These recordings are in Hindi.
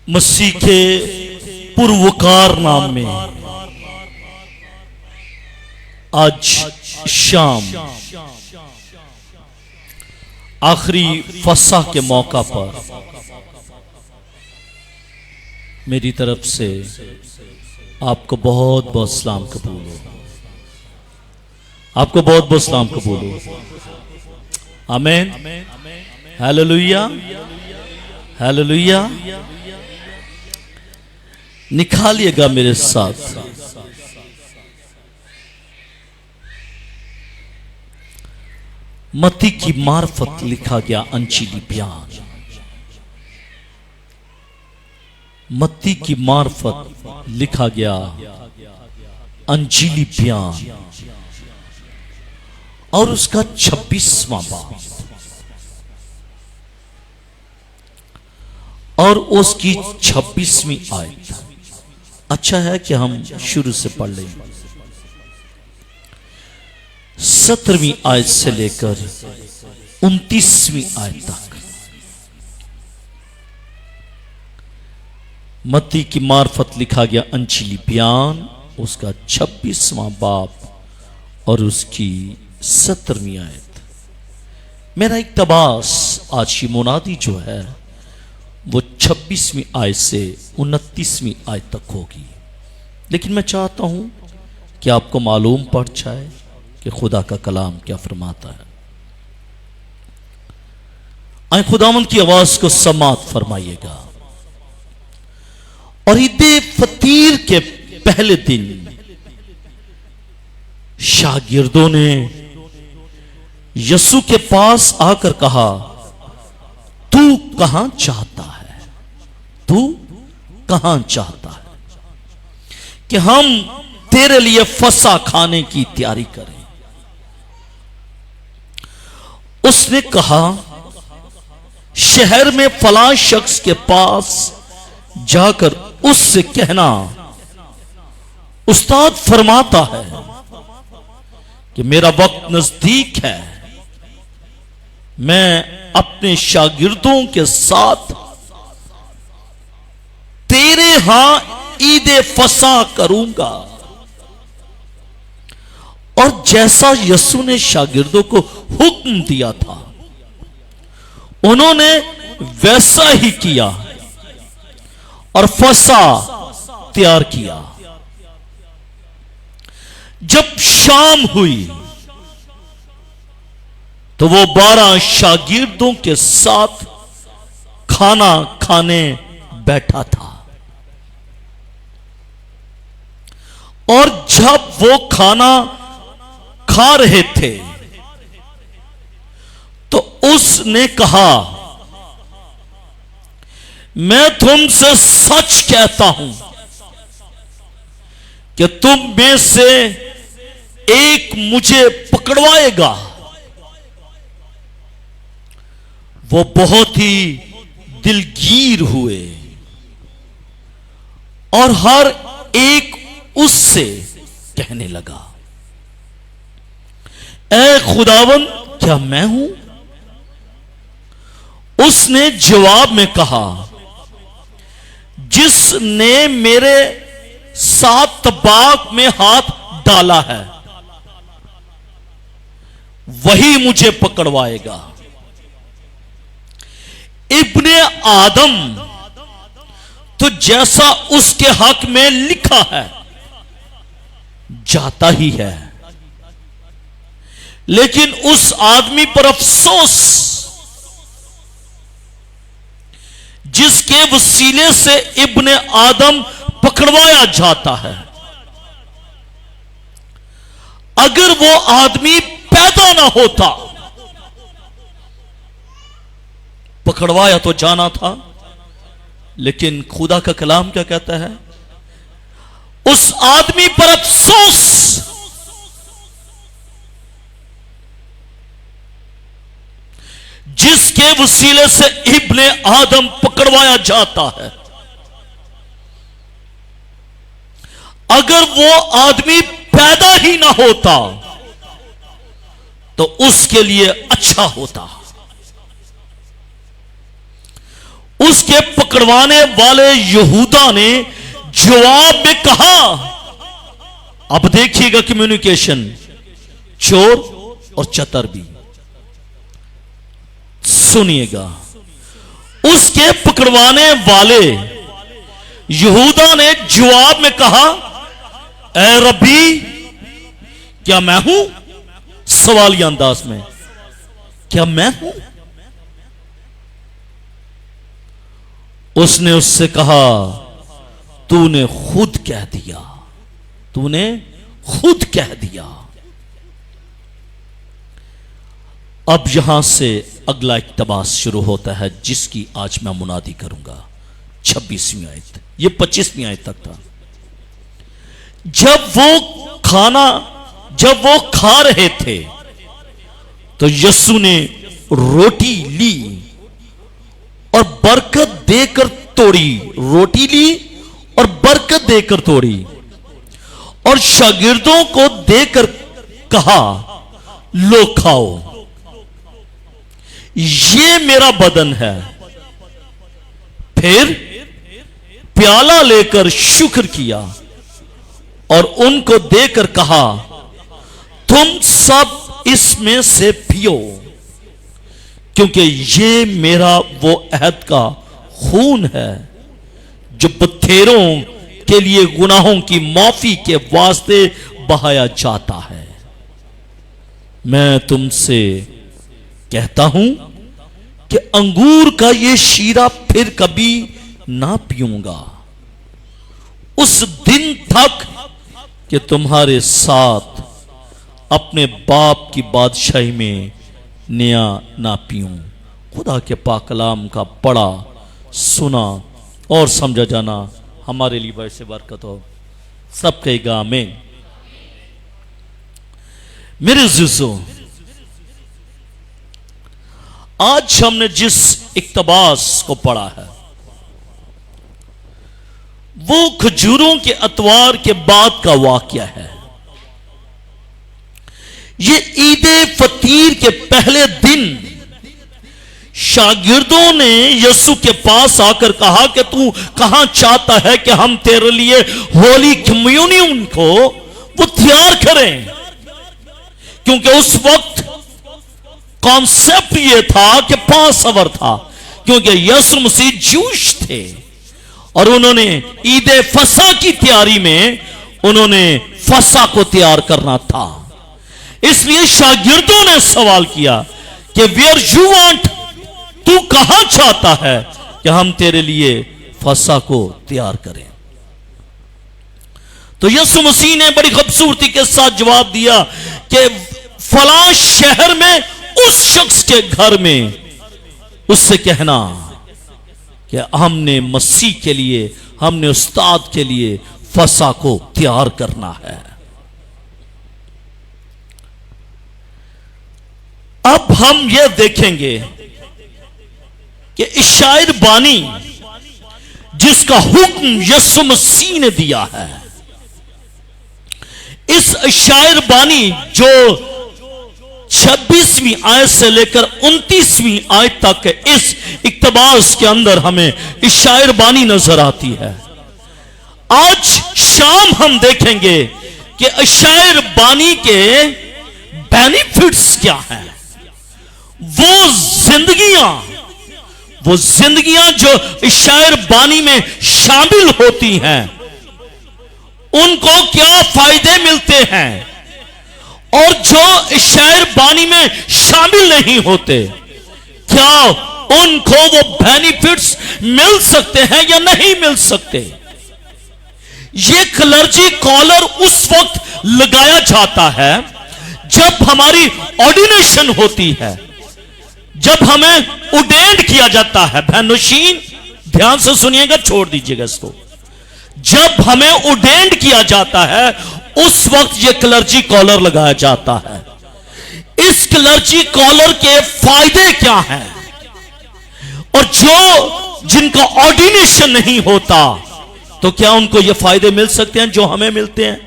मसीह के पुरवकार नाम में आज शाम आखिरी फसह के मौका पर मेरी तरफ से आपको बहुत बहुत सलाम कबूल हो। आपको बहुत बहुत सलाम कबूल हो। आमीन, हालेलुया, हालेलुया। निकालिएगा मेरे साथ मत्ती की मार्फत लिखा गया अंजीली बयान। मत्ती की मार्फत लिखा गया अंजीली बयान और उसका 26वां बाब और उसकी 26वीं आयत। अच्छा है कि हम शुरू से पढ़ लें। 17वीं आयत से लेकर 29वीं आयत तक मत्ती की मार्फत लिखा गया अंजीली बयान, उसका 26वां बाब और उसकी 17वीं आयत। मेरा इक्तबास आज की मुनादी जो है वो 26वीं आयत से 29वीं आयत तक होगी, लेकिन मैं चाहता हूं कि आपको मालूम पड़ जाए कि खुदा का कलाम क्या फरमाता है। आए खुदावंद की आवाज को समात फरमाइएगा। और ईद फतीर के पहले दिन शागिर्दों ने यीशु के पास आकर कहा, तू कहां चाहता है? तू कहां चाहता है कि हम तेरे लिए फसह खाने की तैयारी करें? उसने कहा, शहर में फलां शख्स के पास जाकर उससे कहना, उस्ताद फरमाता है कि मेरा वक्त नजदीक है, मैं अपने शागिर्दों के साथ तेरे यहां ईद फसह करूंगा। और जैसा यीशु ने शागिर्दों को हुक्म दिया था उन्होंने वैसा ही किया और फसह तैयार किया। जब शाम हुई तो वो 12 शागिर्दों के साथ खाना खाने बैठा था। और जब वो खाना खा रहे थे तो उसने कहा, मैं तुमसे सच कहता हूं कि तुम में से एक मुझे पकड़वाएगा। वो बहुत ही दिलगीर हुए और हर एक उससे कहने लगा, ऐ खुदावन, क्या मैं हूं? उसने जवाब में कहा, जिसने मेरे साथ तबाक में हाथ डाला है वही मुझे पकड़वाएगा। इब्ने आदम तो जैसा उसके हक में लिखा है जाता ही है, लेकिन उस आदमी पर अफसोस जिसके वसीले से इब्ने आदम पकड़वाया जाता है। अगर वो आदमी पैदा ना होता, पकड़वाया तो जाना था, लेकिन खुदा का कलाम क्या कहता है? उस आदमी पर अफसोस जिसके वसीले से इब्ने आदम पकड़वाया जाता है। अगर वो आदमी पैदा ही ना होता तो उसके लिए अच्छा होता। उसके पकड़वाने वाले यहूदा ने जवाब में कहा, अब देखिएगा कम्युनिकेशन, चोर और चतर भी सुनिएगा। उसके पकड़वाने वाले यहूदा ने जवाब में कहा, ए रब्बी, क्या मैं हूं? सवालिया अंदाज में, क्या मैं हूं? उसने उससे कहा, तूने खुद कह दिया, तूने खुद कह दिया। अब यहां से अगला इक्तबास शुरू होता है, जिसकी आज मैं मुनादी करूंगा। 26वीं आयत, ये 25वीं आयत तक था। जब वो खा रहे थे तो यीशु ने रोटी ली और बरकत देकर तोड़ी, रोटी ली और बरकत देकर तोड़ी और शागिर्दों को देकर कहा, लो खाओ, ये मेरा बदन है। फिर प्याला लेकर शुक्र किया और उनको देकर कहा, तुम सब इसमें से पियो, क्योंकि ये मेरा वो अहद का खून है जो बथेरों के लिए गुनाहों की माफी के वास्ते बहाया जाता है। मैं तुमसे कहता हूं कि अंगूर का ये शीरा फिर कभी ना पीऊंगा, उस दिन तक कि तुम्हारे साथ अपने बाप की बादशाही में नया ना पीऊं। खुदा के पाक कलाम का पढ़ा, सुना और समझा जाना हमारे लिए वैसे बरकत हो। सब कहेगा आमीन। मेरे अज़ीज़ों, आज हमने जिस इक्तबास को पढ़ा है वो खजूरों के अतवार के बाद का वाकया है। ये ईदे फतीर के पहले दिन शागिर्दों ने यीशु के पास आकर कहा कि तू कहां चाहता है कि हम तेरे लिए होली कम्युनियन को वो तैयार करें, क्योंकि उस वक्त कॉन्सेप्ट ये था कि पास ओवर था, क्योंकि यीशु मसीह जूश थे और उन्होंने ईदे फसा की तैयारी में उन्होंने फसा को तैयार करना था। इसलिए शागिर्दों ने सवाल किया कि वेयर यू वांट, तू कहां चाहता है कि हम तेरे लिए फसा को तैयार करें। तो यीशु मसीह ने बड़ी खूबसूरती के साथ जवाब दिया कि फलां शहर में उस शख्स के घर में उससे कहना कि हमने मसीह के लिए, हमने उस्ताद के लिए फसा को तैयार करना है। अब हम यह देखेंगे कि इशायर बानी जिसका हुक्म यीशु मसीह ने दिया है, इस इशायर बानी जो 26वीं आयत से लेकर 29वीं आयत तक इस इक्तबास के अंदर हमें इशायर बानी नजर आती है। आज शाम हम देखेंगे कि इशायर बानी के बेनिफिट्स क्या हैं, वो जिंदगियां जो इशायर बानी में शामिल होती हैं, उनको क्या फायदे मिलते हैं, और जो इशायर बानी में शामिल नहीं होते क्या उनको वो बेनिफिट्स मिल सकते हैं या नहीं मिल सकते। ये क्लर्जी कॉलर उस वक्त लगाया जाता है जब हमारी ऑर्डिनेशन होती है, जब हमें उडेंड किया जाता है। बहनोशीन ध्यान से सुनिएगा, छोड़ दीजिएगा इसको। जब हमें उडेंड किया जाता है उस वक्त ये क्लर्जी कॉलर लगाया जाता है। इस क्लर्जी कॉलर के फायदे क्या हैं, और जिनका ऑर्डिनेशन नहीं होता तो क्या उनको ये फायदे मिल सकते हैं जो हमें मिलते हैं?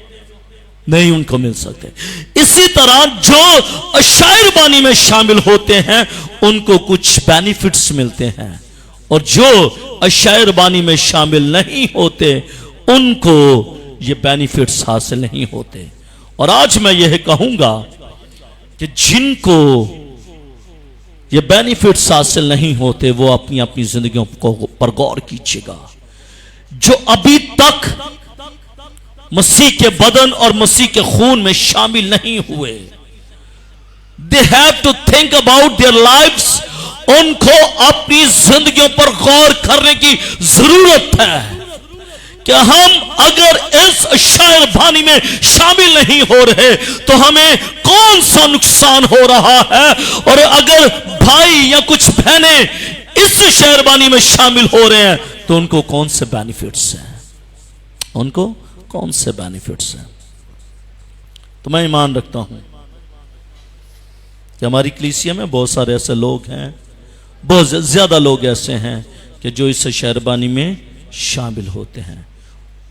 नहीं, उनको मिल सकते। इसी तरह जो शायर बानी में शामिल होते हैं उनको कुछ बेनिफिट्स मिलते हैं, और जो शायरबानी में शामिल नहीं होते उनको ये बेनिफिट्स हासिल नहीं होते। और आज मैं यह कहूंगा कि जिनको ये बेनिफिट्स हासिल नहीं होते वो अपनी अपनी जिंदगियों को पर गौर कीजिएगा। जो अभी तक मसीह के बदन और मसीह के खून में शामिल नहीं हुए, they have to think about their lives. उनको अपनी जिंदगियों पर गौर करने की जरूरत है कि हम अगर इस शायरबानी में शामिल नहीं हो रहे तो हमें कौन सा नुकसान हो रहा है, और अगर भाई या कुछ बहनें इस शायरबानी में शामिल हो रहे हैं तो उनको कौन से बेनिफिट्स हैं, उनको कौन से बेनिफिट्स हैं। तो मैं ईमान रखता हूं कि हमारी कलीसिया में बहुत सारे ऐसे लोग हैं, बहुत ज्यादा लोग ऐसे हैं कि जो इस शायरबानी में शामिल होते हैं,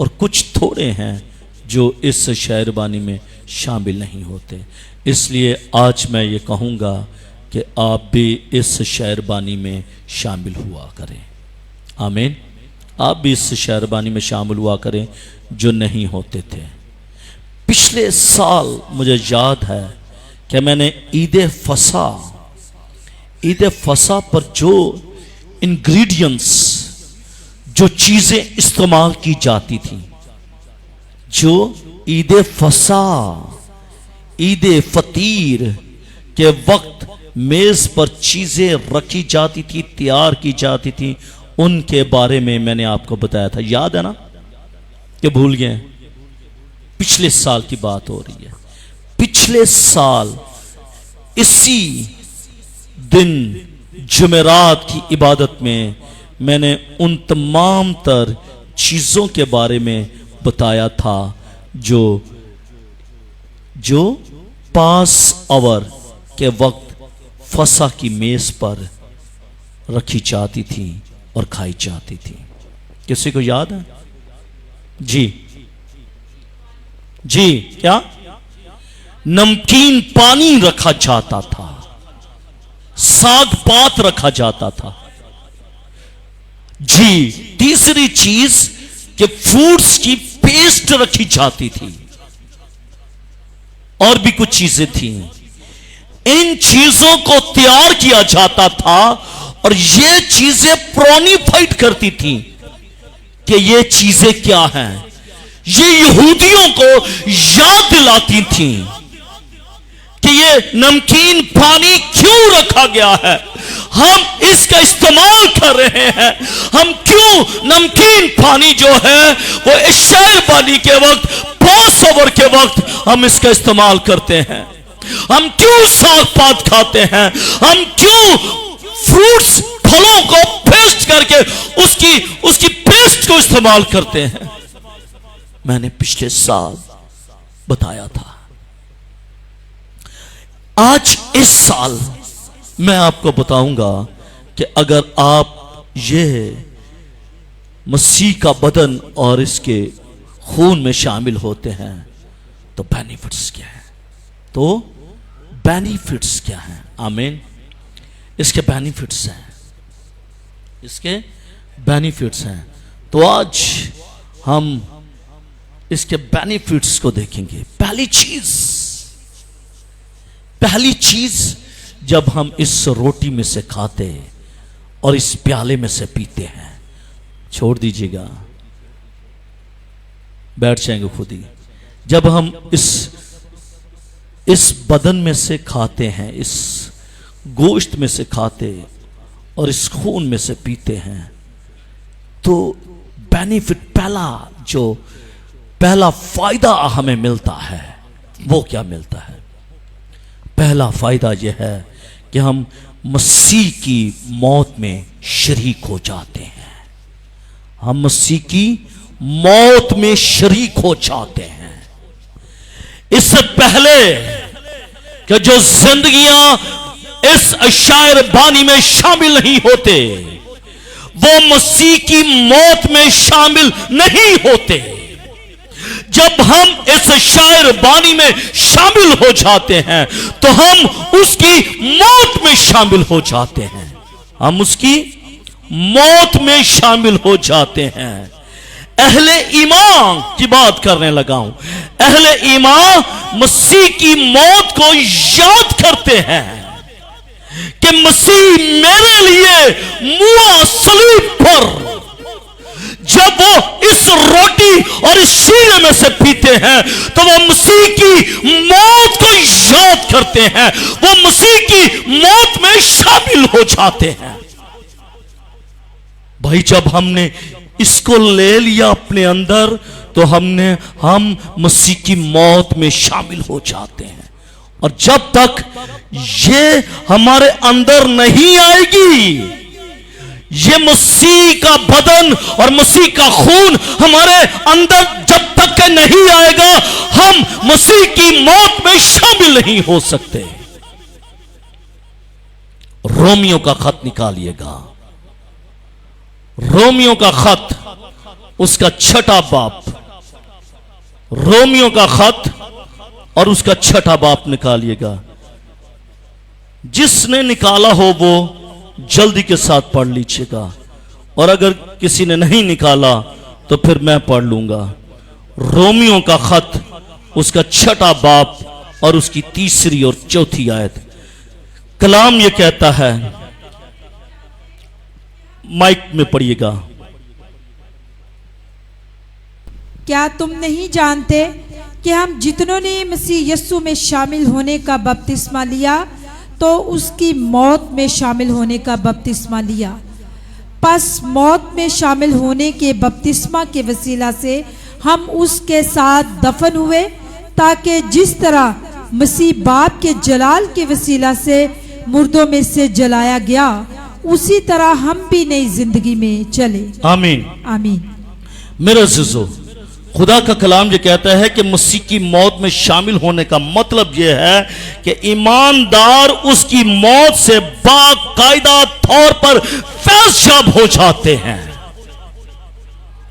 और कुछ थोड़े हैं जो इस शायरबानी में शामिल नहीं होते। इसलिए आज मैं ये कहूँगा कि आप भी इस शायरबानी में शामिल हुआ करें। आमीन। आप भी इस शायरबानी में शामिल हुआ करें जो नहीं होते थे। पिछले साल मुझे याद है कि मैंने ईद फसा पर जो इंग्रेडिएंट्स, जो चीजें इस्तेमाल की जाती थी, जो ईद फसा, ईद फतीर के वक्त मेज पर चीजें रखी जाती थी, तैयार की जाती थी, उनके बारे में मैंने आपको बताया था। याद है ना कि भूल गए? पिछले साल की बात हो रही है। पिछले साल इसी दिन जुमेरात की इबादत में मैंने उन तमाम तर चीजों के बारे में बताया था जो पास आवर के वक्त फसा की मेज पर रखी जाती थी और खाई जाती थी। किसी को याद है? जी क्या? नमकीन पानी रखा जाता था, साग पात रखा जाता था। जी, तीसरी चीज कि फ्रूट्स की पेस्ट रखी जाती थी, और भी कुछ चीजें थी। इन चीजों को तैयार किया जाता था और ये चीजें प्रोनिफाइड करती थी कि ये चीजें क्या हैं। ये यहूदियों को याद दिलाती थी कि ये नमकीन पानी क्यों रखा गया है, हम इसका इस्तेमाल कर रहे हैं। हम क्यों नमकीन पानी जो है वो इस शायरबानी के वक्त, पास ओवर के वक्त हम इसका इस्तेमाल करते हैं। हम क्यों साग पात खाते हैं, हम क्यों फ्रूट्स, फलों को पेस्ट करके उसकी पेस्ट को इस्तेमाल करते हैं। मैंने पिछले साल बताया था। आज इस साल मैं आपको बताऊंगा कि अगर आप ये मसीह का बदन और इसके खून में शामिल होते हैं तो बेनिफिट्स क्या है, तो बेनिफिट्स क्या हैं। आमीन। इसके बेनिफिट्स हैं, इसके बेनिफिट्स हैं। तो आज हम इसके बेनिफिट्स को देखेंगे। पहली चीज जब हम इस रोटी में से खाते और इस प्याले में से पीते हैं, छोड़ दीजिएगा, बैठ जाएंगे खुद ही। जब हम इस बदन में से खाते हैं, इस गोश्त में से खाते और इस खून में से पीते हैं, तो बेनिफिट, पहला फायदा हमें मिलता है। वो क्या मिलता है? पहला फायदा यह है कि हम मसीह की मौत में शरीक हो जाते हैं। हम मसीह की मौत में शरीक हो जाते हैं। इससे पहले कि जो जिंदगियां इस शायरबानी में शामिल नहीं होते, वो मसीह की मौत में शामिल नहीं होते। जब हम इस शायरबानी में शामिल हो जाते हैं तो हम उसकी मौत में शामिल हो जाते हैं। हम उसकी मौत में शामिल हो जाते हैं। अहले ईमान की बात करने लगा हूं। अहले ईमान मसीह की मौत को याद करते हैं कि मसीह मेरे लिए मुआ सलीब पर। जब वो इस रोटी और इस शीरे में से पीते हैं तो वो मसीह की मौत को याद करते हैं, वो मसीह की मौत में शामिल हो जाते हैं। भाई, जब हमने इसको ले लिया अपने अंदर तो हम मसीह की मौत में शामिल हो जाते हैं। और जब तक ये हमारे अंदर नहीं आएगी, ये मसीह का बदन और मसीह का खून हमारे अंदर जब तक नहीं आएगा, हम मसीह की मौत में शामिल नहीं हो सकते। रोमियो का खत निकालिएगा, रोमियो का खत उसका 6वां बाब, रोमियो का खत और उसका 6वां बाब निकालिएगा। जिसने निकाला हो वो जल्दी के साथ पढ़ लीजिएगा, और अगर किसी ने नहीं निकाला तो फिर मैं पढ़ लूंगा। रोमियो का खत उसका 6वां बाब और उसकी 3री और 4थी आयत। कलाम ये कहता है, माइक में पढ़िएगा। क्या तुम नहीं जानते कि हम जितनों ने मसीह यीशु में शामिल होने का बपतिस्मा लिया तो उसकी मौत में शामिल होने का बपतिस्मा लिया। पस मौत में शामिल होने के बपतिस्मा के वसीला से हम उसके साथ दफन हुए, ताकि जिस तरह मसीह बाप के जलाल के वसीला से मुर्दों में से जलाया गया, उसी तरह हम भी नई जिंदगी में चले। आमीन आमीन। मेरे अज़ीज़ों, खुदा का कलाम ये कहता है कि मसीह की मौत में शामिल होने का मतलब यह है कि ईमानदार उसकी मौत से बाकायदा तौर पर फैज़याब हो जाते हैं।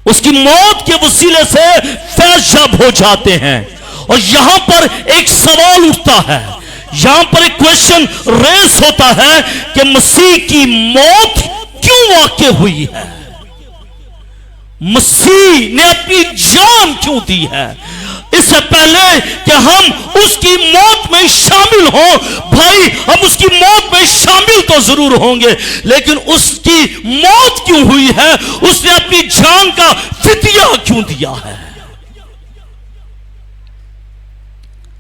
उसकी मौत के वसीले से फैज़याब हो जाते हैं। और यहां पर एक सवाल उठता है, यहां पर एक क्वेश्चन रेस होता है कि मसीह की मौत क्यों वाक़ई हुई है, मसीह ने अपनी जान क्यों दी है। इससे पहले कि हम उसकी मौत में शामिल हो, भाई हम उसकी मौत में शामिल तो जरूर होंगे, लेकिन उसकी मौत क्यों हुई है, उसने अपनी जान का फिदिया क्यों दिया है।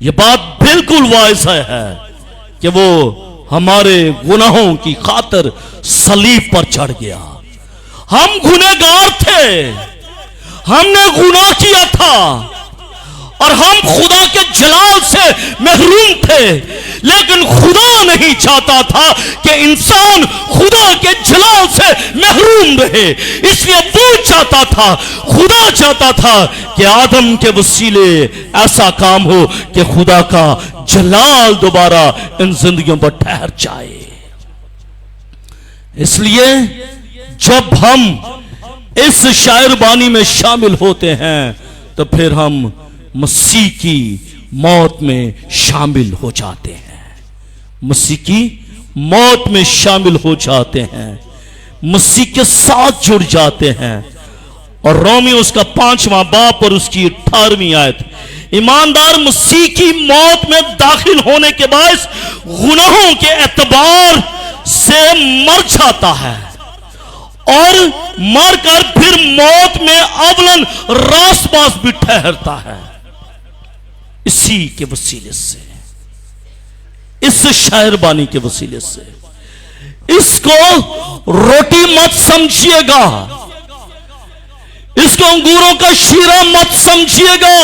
यह बात बिल्कुल वाज़ह है कि वो हमारे गुनाहों की खातिर सलीब पर चढ़ गया। हम गुनहगार थे, हमने गुनाह किया था और हम खुदा के जलाल से महरूम थे, लेकिन खुदा नहीं चाहता था कि इंसान खुदा के जलाल से महरूम रहे। इसलिए वो चाहता था, खुदा चाहता था कि आदम के वसीले ऐसा काम हो कि खुदा का जलाल दोबारा इन जिंदगियों पर ठहर जाए। इसलिए जब हम इस शायरबानी में शामिल होते हैं तो फिर हम मसीह की मौत में शामिल हो जाते हैं, मसीह की मौत में शामिल हो जाते हैं, मसीह के साथ जुड़ जाते हैं। और रोमियो उसका 5वां बाब और उसकी 18वीं आयत, ईमानदार मसीह की मौत में दाखिल होने के बाद गुनाहों के एतबार से मर जाता है और मरकर फिर मौत में अवलन रासपास भी ठहरता है। इसी के वसीले से, इस शायरबानी के वसीले से, इसको रोटी मत समझिएगा, इसको अंगूरों का शीरा मत समझिएगा।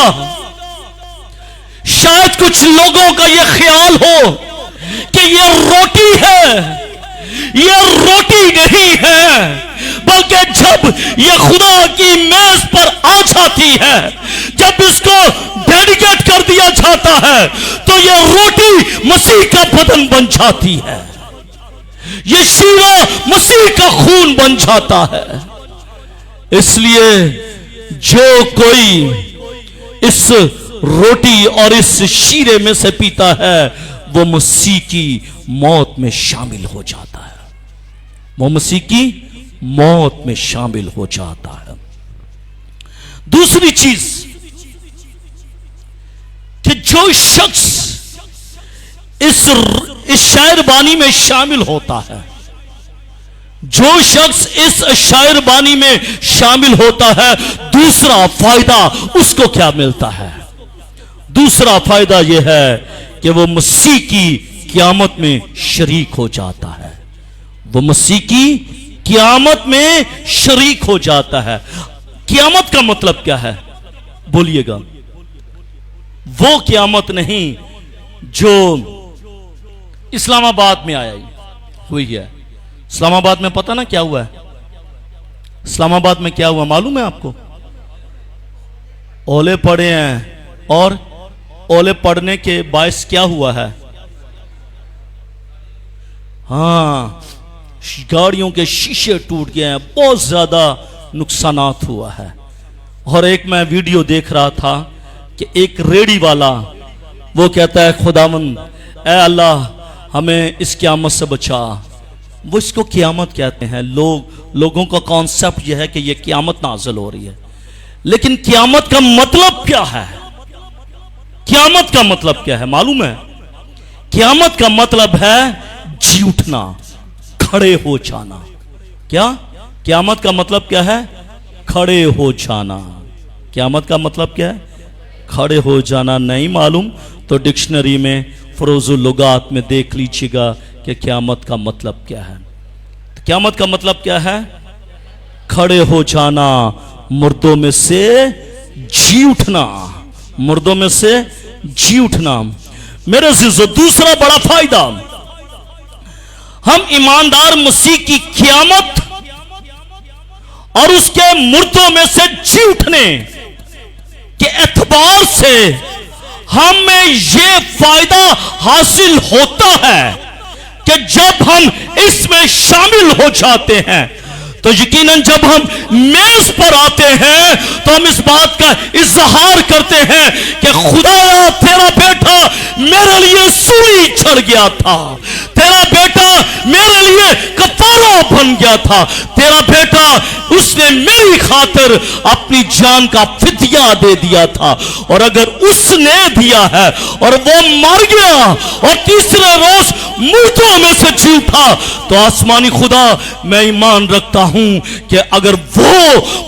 शायद कुछ लोगों का यह ख्याल हो कि यह रोटी है, यह रोटी नहीं है, बल्कि जब यह खुदा की मेज पर आ जाती है, जब इसको डेडिकेट कर दिया जाता है, तो यह रोटी मसीह का बदन बन जाती है, यह शीरा मसीह का खून बन जाता है। इसलिए जो कोई इस रोटी और इस शीरे में से पीता है वो मसीह की मौत में शामिल हो जाता है, वो मसीह की मौत में शामिल हो जाता है। दूसरी चीज कि जो शख्स इस शायरबानी में शामिल होता है, जो शख्स इस शायरबानी में शामिल होता है, दूसरा फायदा उसको क्या मिलता है? दूसरा फायदा यह है कि वो मसीह की क़यामत में शरीक हो जाता है। वो मसीह की क़यामत में शरीक हो जाता है। क़यामत का मतलब क्या है? बोलिएगा। वो क़यामत नहीं जो इस्लामाबाद में हुई है। इस्लामाबाद में पता ना क्या हुआ है? इस्लामाबाद में क्या हुआ मालूम है आपको? ओले पड़े हैं, और ओले पड़ने के बायस क्या हुआ है? हाँ, गाड़ियों के शीशे टूट गए हैं, बहुत ज्यादा नुकसानात हुआ है। और एक मैं वीडियो देख रहा था कि एक रेडी वाला वो कहता है, खुदावंद ऐ अल्लाह हमें इस क़यामत से बचा। वो इसको क़यामत कहते हैं। लोगों का कॉन्सेप्ट यह है कि यह क़यामत नाज़िल हो रही है, लेकिन क़यामत का मतलब क्या है? क़यामत का मतलब क्या है मालूम है? क़यामत का मतलब है जी उठना, खड़े हो जाना। क्या क़यामत का मतलब क्या है? खड़े हो जाना। क़यामत का मतलब क्या है? खड़े हो जाना। नहीं मालूम तो डिक्शनरी में फरोजुल लुगात में देख लीजिएगा कि क़यामत का मतलब क्या है। क़यामत का मतलब क्या है? खड़े हो जाना, मुर्दों में से जी उठना, मुर्दों में से जी उठना। मेरे अज़ीज़ों, दूसरा बड़ा फायदा, हम ईमानदार मसीह की क़यामत और उसके मुर्दों में से जी उठने के एतबार से हमें यह फायदा हासिल होता है कि जब हम इसमें शामिल हो जाते हैं तो यकीनन जब हम मेज पर आते हैं तो हम इस बात का इजहार करते हैं कि खुदाया तेरा बेटा मेरे लिए सूली चढ़ गया था, तेरा बेटा मेरे लिए कफारा बन गया था, तेरा बेटा उसने मेरी खातिर अपनी जान का फिदिया दे दिया था। और अगर उसने दिया है और वो मर गया और तीसरे रोज मुर्दों में से जी उठा, तो आसमानी खुदा मैं ईमान रखता हूं कि अगर वो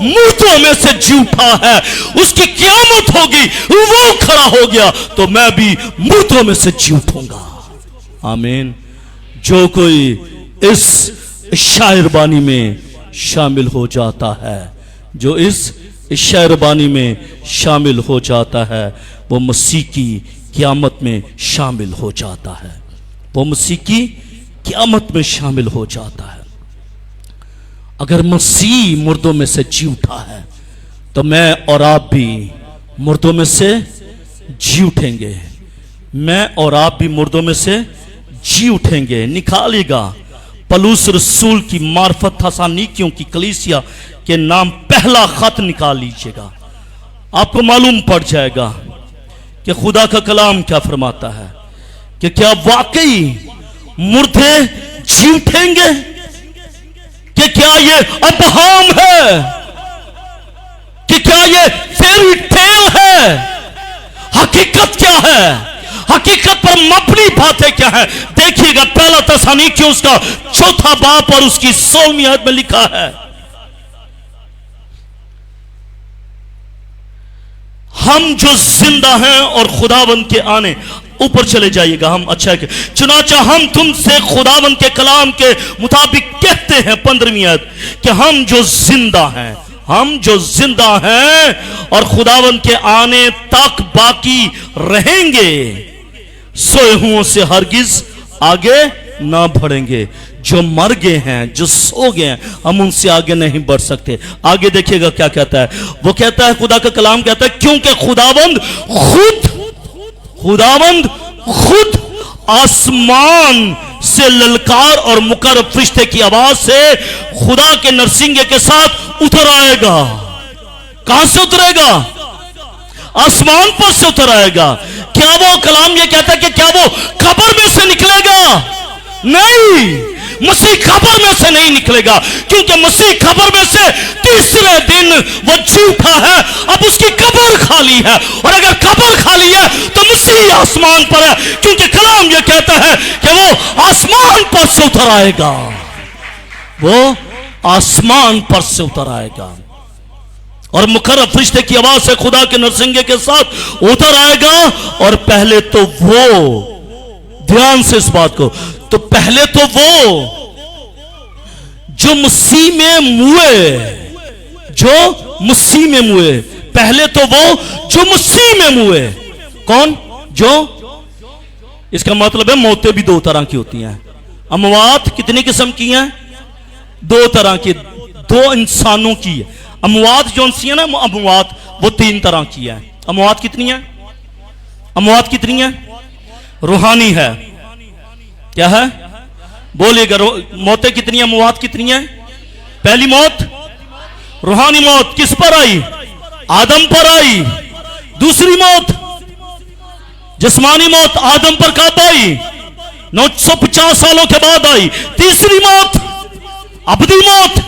मुर्दों में से जी उठा है, उसकी क़यामत होगी, वो खड़ा हो गया, तो मैं भी मुर्दों में से जी उठूंगा। आमीन। जो कोई इस शायरबानी में शामिल हो जाता है, जो इस शायरबानी में शामिल हो जाता है, वो मसीह की क़यामत में शामिल हो जाता है। वो मसीह की क़यामत में शामिल हो जाता है। अगर मसीह मुर्दों में से जी उठा है तो मैं और आप भी मुर्दों में से जी उठेंगे। मैं और आप भी मुर्दों में से जी उठेंगे। निकालिएगा पलूस रसूल की मार्फत थस्सलुनीकियों की कलीसिया के नाम पहला खत निकाल लीजिएगा, आपको मालूम पड़ जाएगा कि खुदा का कलाम क्या फरमाता है कि क्या वाकई मुर्दे जी उठेंगे, कि क्या ये अबहाम है, कि क्या ये फेरी टेल है? हकीकत क्या है? हकीकत पर मबनी बातें क्या है? देखिएगा पहला थस्सलुनीकियों उसका 4 बाब और उसकी 16वीं आयत में लिखा है, हम जो जिंदा हैं और खुदावंद के आने, ऊपर चले जाइएगा हम, अच्छा है, चुनाचा हम तुमसे खुदावंद के कलाम के मुताबिक कहते हैं 15वीं आयत कि हम जो जिंदा हैं, हम जो जिंदा हैं और खुदावंद के आने तक बाकी रहेंगे, सोए हुओं से हरगिज आगे ना बढ़ेंगे। जो मर गए हैं, जो सो गए हैं, हम उनसे आगे नहीं बढ़ सकते। आगे देखिएगा क्या कहता है। वो कहता है, खुदा का कलाम कहता है, क्योंकि खुदावंद खुद आसमान से ललकार और मुकर्रब फरिश्ते की आवाज से खुदा के नरसिंगे के साथ उतर आएगा। कहां से उतरेगा? आसमान पर से उतर आएगा। क्या वो कलाम ये कहता है कि क्या वो कब्र में से निकलेगा? नहीं, मसीह कब्र में से नहीं निकलेगा, क्योंकि मसीह कब्र में से तीसरे दिन वो जी उठा है। अब उसकी कब्र खाली है, और अगर कब्र खाली है तो मसीह आसमान पर है, क्योंकि कलाम ये कहता है कि वो आसमान पर से उतर आएगा, वो आसमान पर से उतर आएगा और मुकर्रब फरिश्ते की आवाज से खुदा के नरसिंगे के साथ उतर आएगा। और पहले तो वो, ध्यान से इस बात को, तो पहले तो वो जो मसीह में मुए, जो मसीह में मुए, पहले तो वो जो मसीह में मुए। कौन? जो, इसका मतलब है मौतें भी दो तरह की होती हैं। अमवात कितनी किस्म की हैं? दो तरह की, दो इंसानों की है। अमवात जो है ना, अमवात वो तीन तरह की है। अमवात कितनी है? अमवात कितनी है? रूहानी है। क्या है? बोलिएगा, मौतें कितनी है? अमवात कितनी है? पहली मौत रूहानी मौत किस पर आई? आदम पर आई। दूसरी मौत जिस्मानी मौत आदम पर कब आई? 950 सालों के बाद आई। तीसरी मौत अबदी मौत।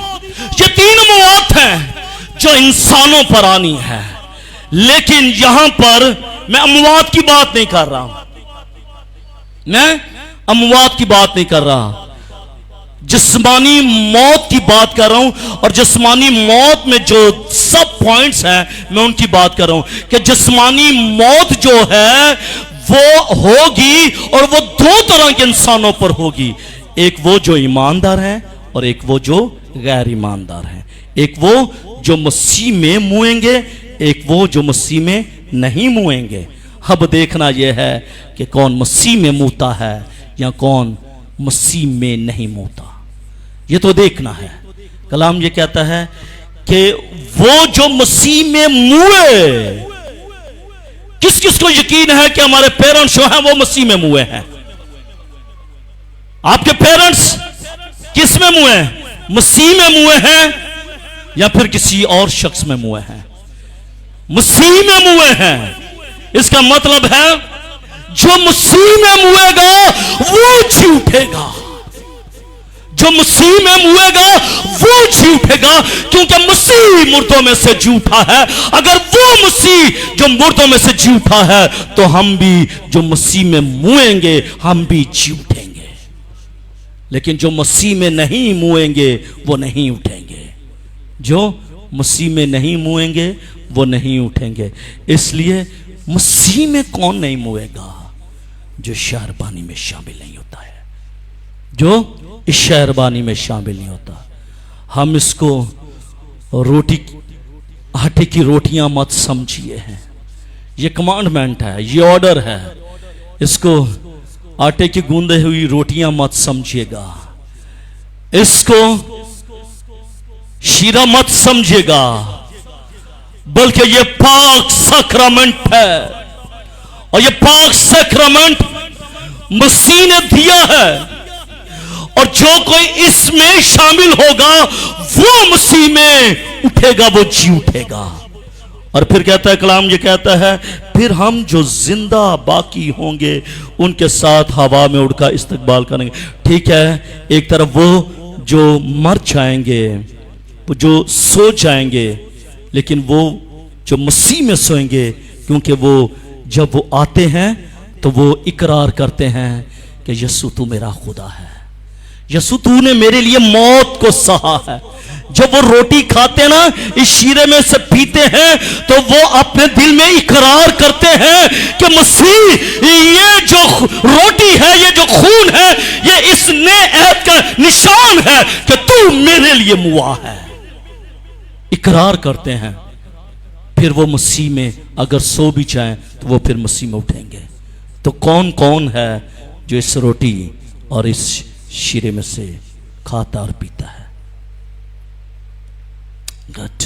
ये तीन मौत हैं जो इंसानों पर आनी है। लेकिन यहां पर मैं अमवात की बात नहीं कर रहा हूं, मैं अमवात की बात नहीं कर रहा, जिस्मानी मौत की बात कर रहा हूं। और जिस्मानी मौत में जो सब पॉइंट्स हैं मैं उनकी बात कर रहा हूं कि जिस्मानी मौत जो है वो होगी, और वो दो तरह के इंसानों पर होगी। एक वो जो ईमानदार है और एक वो जो गैर ईमानदार है। एक वो जो मसीह में मुएंगे, एक वो जो मसीह में नहीं मुएंगे। अब देखना यह है कि कौन मसीह में मुता है या कौन मसीह में नहीं मुता, ये तो देखना है। कलाम ये कहता है कि वो जो मसीह में मुए, किस किस को यकीन है कि हमारे पेरेंट्स जो हैं वो मसीह में मुए हैं? आपके पेरेंट्स किस में मुए हैं? मसीह में मुए हैं या फिर किसी और शख्स में मुए हैं? मसीह में मुए हैं। इसका मतलब है जो मसीह में मुएगा वो जी उठेगा, जो मसीह में मुएगा वो जी उठेगा, क्योंकि मसीह मुर्दों में से जी उठा है। अगर वो मसीह जो मुर्दों में से जी उठा है तो हम भी जो मसीह में मुएंगे हम भी जी उठेंगे। लेकिन जो मसीह में नहीं मुएंगे वो नहीं उठेंगे, जो मसीह में नहीं मुएंगे वो नहीं उठेंगे। इसलिए मसीह में कौन नहीं मुएगा? जो शहरबानी में शामिल नहीं होता है, जो इस शहरबानी में शामिल नहीं होता। हम इसको रोटी, आटे की रोटियां मत समझिए हैं, ये कमांडमेंट है, ये ऑर्डर है। इसको आटे की गूंदे हुई रोटियां मत समझिएगा, इसको शीरा मत समझिएगा, बल्कि ये पाक सैक्रामेंट है। और ये पाक सैक्रामेंट मसीह ने दिया है, और जो कोई इसमें शामिल होगा वो मसीह में उठेगा, वो जी उठेगा। और फिर कहता है कलाम, ये कहता है फिर हम जो जिंदा बाकी होंगे उनके साथ हवा में उड़कर इस्तकबाल करेंगे। ठीक है, एक तरफ वो जो मर जाएंगे, वो जो सो जाएंगे, लेकिन वो जो मसीह में सोएंगे, क्योंकि वो जब वो आते हैं तो वो इकरार करते हैं कि यीशु तू मेरा खुदा है, यीशु तूने मेरे लिए मौत को सहा है। जब वो रोटी खाते ना, इस शीरे में से पीते हैं, तो वो अपने दिल में इकरार करते हैं कि मसीह ये जो रोटी है, ये जो खून है, ये इस नए ऐद का निशान है कि तू मेरे लिए मुआ है। इकरार करते हैं। फिर वो मसीह में अगर सो भी जाएं तो वो फिर मसीह में उठेंगे। तो कौन कौन है जो इस रोटी और इस शीरे में से खाता और पीता है? गट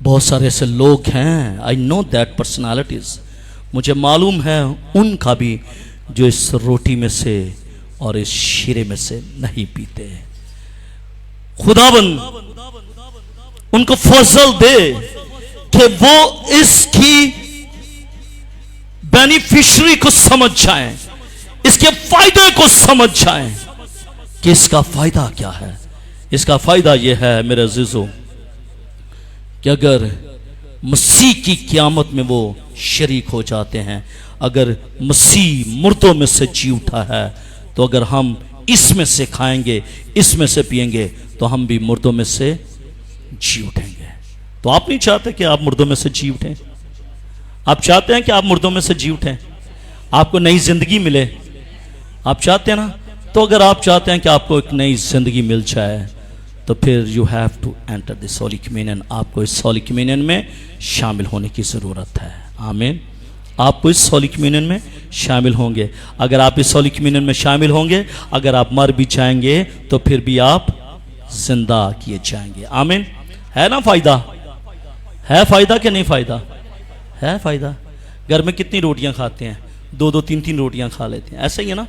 बहुत सारे ऐसे लोग हैं, आई नो दैट पर्सनालिटीज, मुझे मालूम है उनका भी, जो इस रोटी में से और इस शीरे में से नहीं पीते। खुदाबंद उनको फजल दे कि वो इसकी बेनिफिशियरी को समझ जाएं, इसके फायदे को समझ जाएं। कि इसका फायदा क्या है। इसका फायदा यह है मेरे अजीजों कि अगर मसीह की क़यामत में वो शरीक हो जाते हैं, अगर मसीह मुर्दों में से जी उठा है, तो अगर हम इसमें से खाएंगे, इसमें से पिएंगे, तो हम भी मुर्दों में से जी उठेंगे। तो आप नहीं चाहते कि आप मुर्दों में से जी उठें? आप चाहते हैं कि आप मुर्दों में से जी उठें, आपको नई जिंदगी मिले? आप चाहते हैं ना? तो अगर आप चाहते हैं कि आपको एक नई जिंदगी मिल जाए, तो फिर you have to enter this holy communion. आपको इस होली कम्युनियन में शामिल होने की ज़रूरत है। आमीन। आपको इस होली कम्युनियन में शामिल होंगे। अगर आप इस होली कम्युनियन में शामिल होंगे, अगर आप मर भी जाएंगे, तो फिर भी आप जिंदा किए जाएंगे। आमीन। है ना फायदा? है फायदा कि नहीं फायदा? है फायदा। घर में कितनी रोटियां खाते हैं? 2-2 3-3 रोटियां खा लेते हैं, ऐसा ही है ना?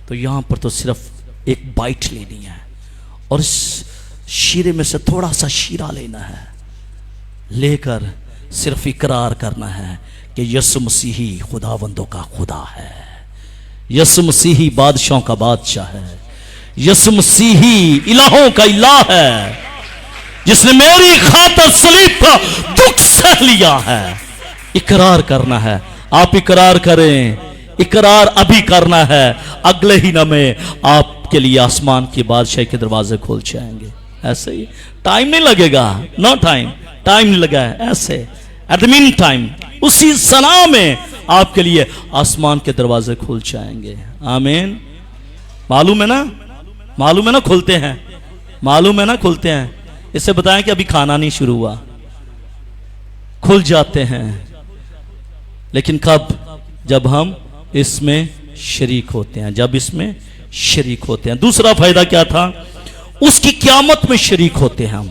तो यहां पर तो सिर्फ एक बाइट लेनी है और इस शीरे में से थोड़ा सा शीरा लेना है, लेकर सिर्फ इकरार करना है कि यीशु मसीह ही खुदावंदों का खुदा है, यीशु मसीह ही बादशाहों का बादशाह है, यीशु मसीह ही इलाहों का इलाह है, जिसने मेरी खातिर सलीब का दुख सह लिया है। इकरार करना है। आप इकरार करें, इकरार अभी करना है, अगले ही लम्हे आपके लिए आसमान की बादशाही के दरवाजे खोल जाएंगे। ऐसे ही टाइम नहीं लगेगा, नो टाइम नहीं लगा है, ऐसे एट द मीन टाइम उसी सना में आपके लिए आसमान के दरवाजे खुल जाएंगे। आमीन। मालूम है ना? मालूम है ना? खुलते हैं, मालूम है ना? खुलते हैं। इससे बताएं कि अभी खाना नहीं शुरू हुआ, खुल जाते हैं। लेकिन कब? जब हम इसमें शरीक होते हैं, जब इसमें शरीक होते हैं। दूसरा फायदा क्या था? उसकी क़यामत में शरीक होते हैं हम,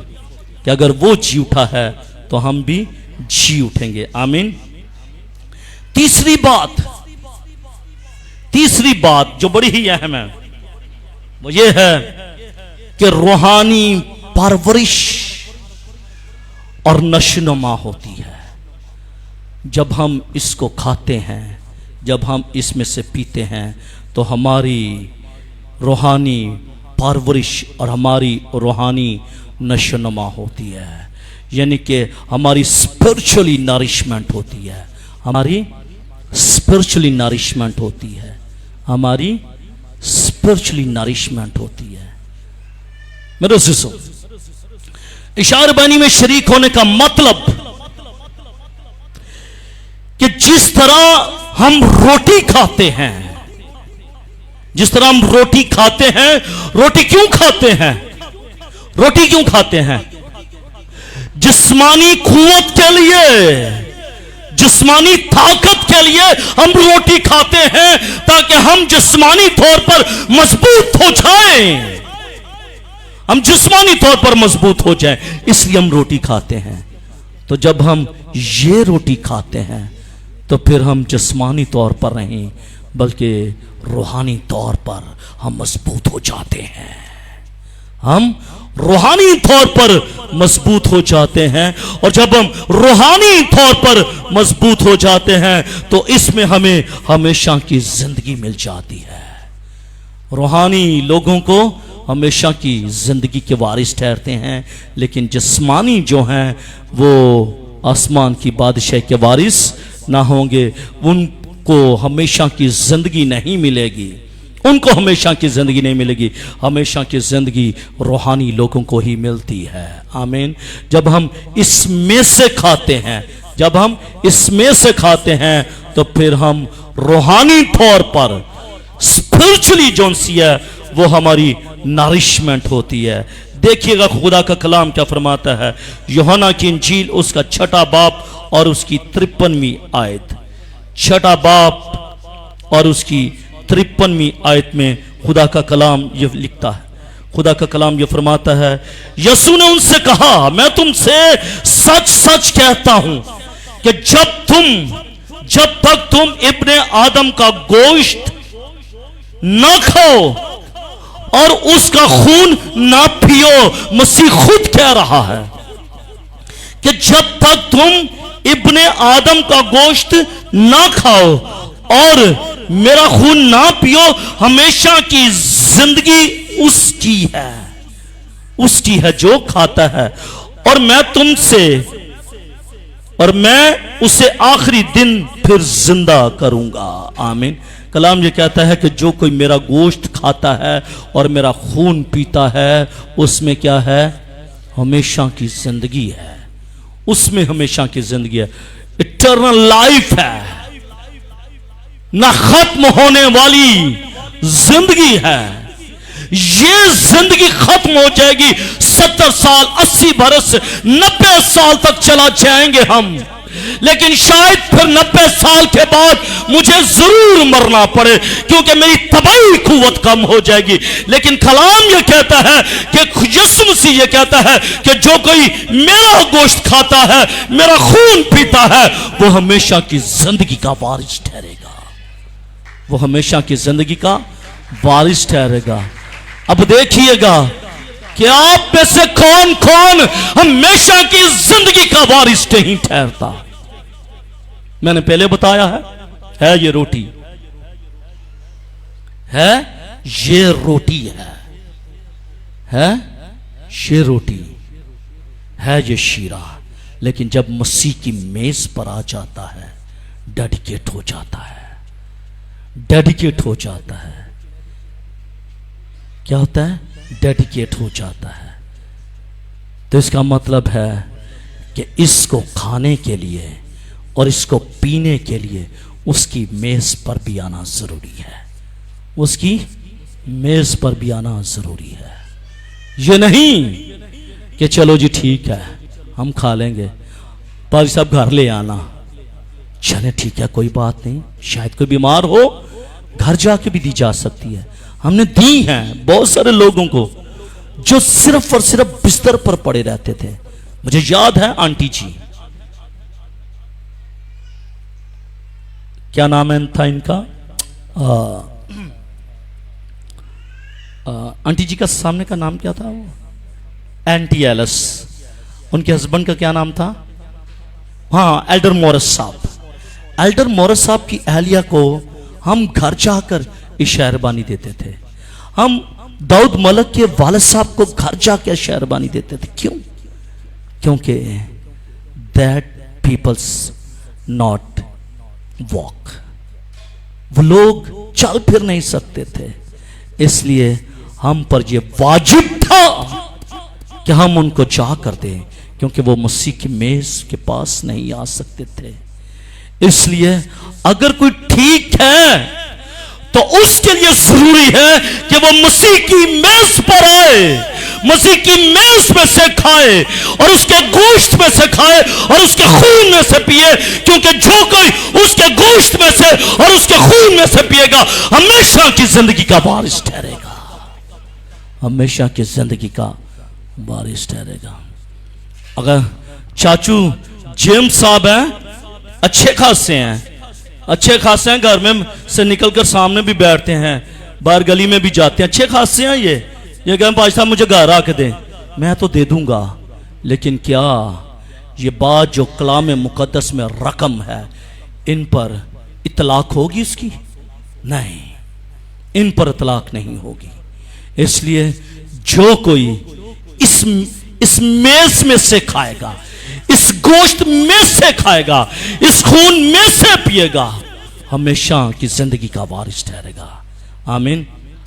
कि अगर वो जी उठा है तो हम भी जी उठेंगे। आमीन। तीसरी बात जो बड़ी ही अहम है, वो ये है कि रूहानी परवरिश और नशोनुमा होती है। जब हम इसको खाते हैं, जब हम इसमें से पीते हैं, तो हमारी रूहानी परवरिश और हमारी रूहानी नशोनुमा होती है, यानी कि हमारी स्पिरिचुअली नरिशमेंट होती है, हमारी स्पिरिचुअली नरिशमेंट होती है, हमारी स्पिरिचुअली नरिशमेंट होती है। मेरे दोस्तों, इशारबानी में शरीक होने का मतलब कि जिस तरह हम रोटी खाते हैं, जिस तरह हम रोटी खाते हैं, रोटी क्यों खाते हैं? रोटी क्यों खाते हैं? जिस्मानी कुव्वत के लिए, जिस्मानी ताकत के लिए हम रोटी खाते हैं, ताकि हम जिस्मानी तौर पर मजबूत हो जाएं, हम जिस्मानी तौर पर मजबूत हो जाएं, इसलिए हम रोटी खाते हैं। तो जब हम ये रोटी खाते हैं, तो फिर हम जिस्मानी तौर पर नहीं बल्कि रूहानी तौर पर हम मजबूत हो जाते हैं। हम रूहानी तौर पर मजबूत हो जाते हैं, और जब हम रूहानी तौर पर मजबूत हो जाते हैं, तो इसमें हमें हमेशा की जिंदगी मिल जाती है। रूहानी लोगों को हमेशा की जिंदगी के वारिस ठहरते हैं, लेकिन जिस्मानी जो हैं वो आसमान की बादशाह के वारिस ना होंगे, उनको हमेशा की जिंदगी नहीं मिलेगी, उनको हमेशा की जिंदगी नहीं मिलेगी। हमेशा की जिंदगी रूहानी लोगों को ही मिलती है। आमीन। जब हम इसमें से खाते हैं, जब हम इसमें से खाते हैं, तो फिर हम रूहानी तौर पर स्पिरिचुअली जो सी है वो हमारी नरिशमेंट होती है। देखिएगा खुदा का कलाम क्या फरमाता है। यूहन्ना की इंजील उसका 6 बाब और उसकी 53वीं आयत, 6 बाब और उसकी 53वीं आयत में खुदा का कलाम ये लिखता है, खुदा का कलाम ये फरमाता है, यीशु ने उनसे कहा, मैं तुमसे सच सच कहता हूं कि जब तक तुम इब्ने आदम का गोश्त ना खाओ और उसका खून ना पियो, मसीह खुद कह रहा है कि जब तक तुम इब्ने आदम का गोश्त ना खाओ और मेरा खून ना पियो, हमेशा की जिंदगी उसकी है जो खाता है, और मैं उसे आखिरी दिन फिर जिंदा करूंगा। आमीन। कलाम ये कहता है कि जो कोई मेरा गोश्त खाता है और मेरा खून पीता है, उसमें क्या है? हमेशा की जिंदगी है। उसमें हमेशा की जिंदगी है, इटर्नल लाइफ है, ना खत्म होने वाली जिंदगी है। ये जिंदगी खत्म हो जाएगी, 70 साल, 80 बरस, 90 साल तक चला जाएंगे हम, लेकिन शायद फिर 90 साल के बाद मुझे जरूर मरना पड़े, क्योंकि मेरी तबाही कुव्वत कम हो जाएगी। लेकिन कलाम ये कहता है कि यीशु मसीह ये कहता है कि जो कोई मेरा गोश्त खाता है, मेरा खून पीता है, वो हमेशा की जिंदगी का वारिस ठहरेगा। वो हमेशा की जिंदगी का वारिस ठहरेगा। अब देखिएगा कि आप में से कौन कौन हमेशा की जिंदगी का वारिस नहीं ठहरता। मैंने पहले बताया है ये रोटी है, ये रोटी है ये रोटी है, ये शीरा। लेकिन जब मसीह की मेज पर आ जाता है, डेडिकेट हो जाता है, डेडिकेट हो जाता है। क्या होता है? डेडिकेट हो जाता है। तो इसका मतलब है कि इसको खाने के लिए और इसको पीने के लिए उसकी मेज पर भी आना जरूरी है। उसकी मेज पर भी आना जरूरी है। ये नहीं कि चलो जी ठीक है हम खा लेंगे, पर सब घर ले आना। चले ठीक है, कोई बात नहीं, शायद कोई बीमार हो, घर जाके भी दी जा सकती है। हमने दी हैं बहुत सारे लोगों को जो सिर्फ और सिर्फ बिस्तर पर पड़े रहते थे। मुझे याद है आंटी जी, क्या नाम है था इनका, आंटी जी का सामने का नाम क्या था? वो एंटी एलस। उनके हस्बैंड का क्या नाम था? हाँ, एल्डर मोरिस साहब। एल्डर मोरिस साहब की अहलिया को हम घर जाकर इशारबानी देते थे। हम दाऊद मलक के वालिद साहब को घर जाकर इशारबानी देते थे। क्यों? क्योंकि दैट पीपल्स नॉट वॉक, वो लोग चल फिर नहीं सकते थे, इसलिए हम पर यह वाजिब था कि हम उनको जा कर दें, क्योंकि वो मसीह की मेज के पास नहीं आ सकते थे। इसलिए अगर कोई ठीक है तो उसके लिए जरूरी है कि वो मसीह की मेज पर आए, मसीह की मेज में से खाए और उसके गोश्त में से खाए और उसके खून में से पिए, क्योंकि जो कोई उसके गोश्त में से और उसके खून में से पिएगा हमेशा की जिंदगी का वारिस ठहरेगा, हमेशा की जिंदगी का वारिस ठहरेगा। अगर चाचू जेम्स साहब हैं, अच्छे खासे हैं, अच्छे खासे हैं, घर में से निकलकर सामने भी बैठते हैं, बाहर गली में भी जाते हैं, अच्छे खासे हैं। ये कहते भाई साहब मुझे घर आके दें, मैं तो दे दूंगा, लेकिन क्या ये बात जो कलाम मुकद्दस में रकम है, इन पर इतलाक होगी इसकी? नहीं, इन पर इतलाक नहीं होगी। इसलिए जो कोई इस मेज में से खाएगा, इस गोश्त में से खाएगा, इस खून में से पिएगा, हमेशा की जिंदगी का वारिस ठहरेगा। आमीन।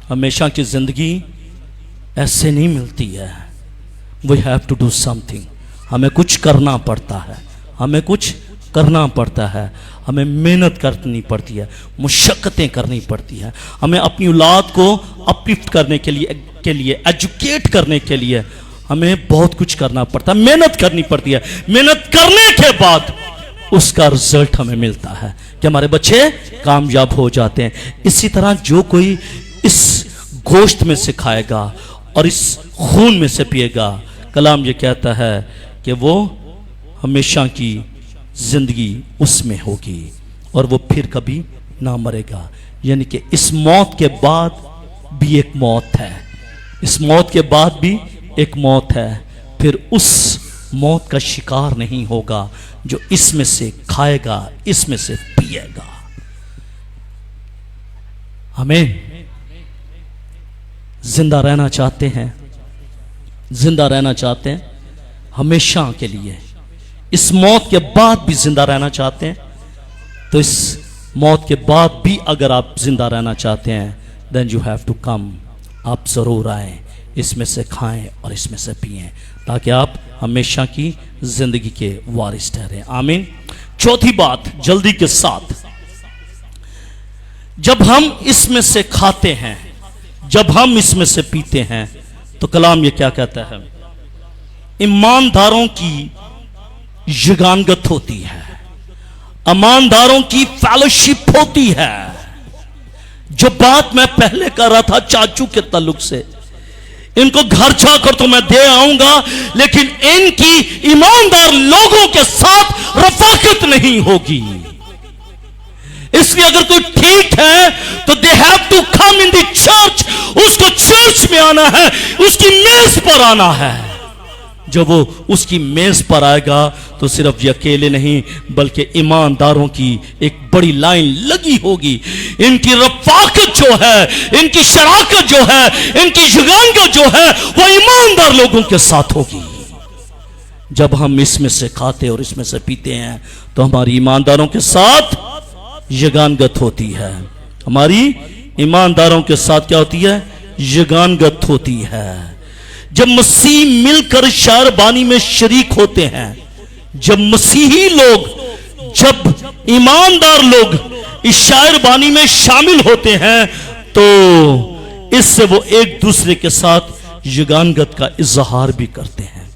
हमेशा की जिंदगी ऐसे नहीं मिलती है। We have to do something. हमें कुछ करना पड़ता है, हमें कुछ करना पड़ता है, हमें मेहनत करनी पड़ती है, मुशक्कतें करनी पड़ती है, हमें अपनी औलाद को अपलिफ्ट करने के लिए एजुकेट करने के लिए हमें बहुत कुछ करना पड़ता है, मेहनत करनी पड़ती है। मेहनत करने के बाद उसका रिजल्ट हमें मिलता है कि हमारे बच्चे कामयाब हो जाते हैं। इसी तरह जो कोई इस गोश्त में से खाएगा और इस खून में से पिएगा, कलाम ये कहता है कि वो हमेशा की जिंदगी उसमें होगी और वो फिर कभी ना मरेगा। यानी कि इस मौत के बाद भी एक मौत है, इस मौत के बाद भी एक मौत है। फिर उस मौत का शिकार नहीं होगा जो इसमें से खाएगा, इसमें से पिएगा। आमीन। जिंदा रहना चाहते हैं, जिंदा रहना चाहते हैं हमेशा के लिए, इस मौत के बाद भी जिंदा रहना चाहते हैं, तो इस मौत के बाद भी अगर आप जिंदा रहना चाहते हैं, then you have to come, आप जरूर आए, इसमें से खाएं और इसमें से पिएं, ताकि आप हमेशा की जिंदगी के वारिस ठहरें। आमीन। चौथी बात जल्दी के साथ, जब हम इसमें से खाते हैं, जब हम इसमें से पीते हैं, तो कलाम ये क्या कहता है? ईमानदारों की युगानगत होती है, ईमानदारों की फेलोशिप होती है। जो बात मैं पहले कर रहा था चाचू के ताल्लुक से, इनको घर जाकर तो मैं दे आऊंगा, लेकिन इनकी ईमानदार लोगों के साथ रफाकत नहीं होगी। इसलिए अगर कोई ठीक है तो they have to come in the church, उसको चर्च में आना है, उसकी मेज पर आना है। जब वो उसकी मेज पर आएगा तो सिर्फ ये अकेले नहीं, बल्कि ईमानदारों की एक बड़ी लाइन लगी होगी। इनकी रफाकत जो है, इनकी शराकत जो है, इनकी युगानगत जो है, वो ईमानदार लोगों के साथ होगी। जब हम इसमें से खाते और इसमें से पीते हैं, तो हमारी ईमानदारों के साथ युगानगत होती है। हमारी ईमानदारों के साथ क्या होती है? युगानगत होती है। जब मसीह मिलकर शायरबानी में शरीक होते हैं, जब मसीही लोग, जब ईमानदार लोग इस शायरबानी में शामिल होते हैं, तो इससे वो एक दूसरे के साथ युगानगत का इजहार भी करते हैं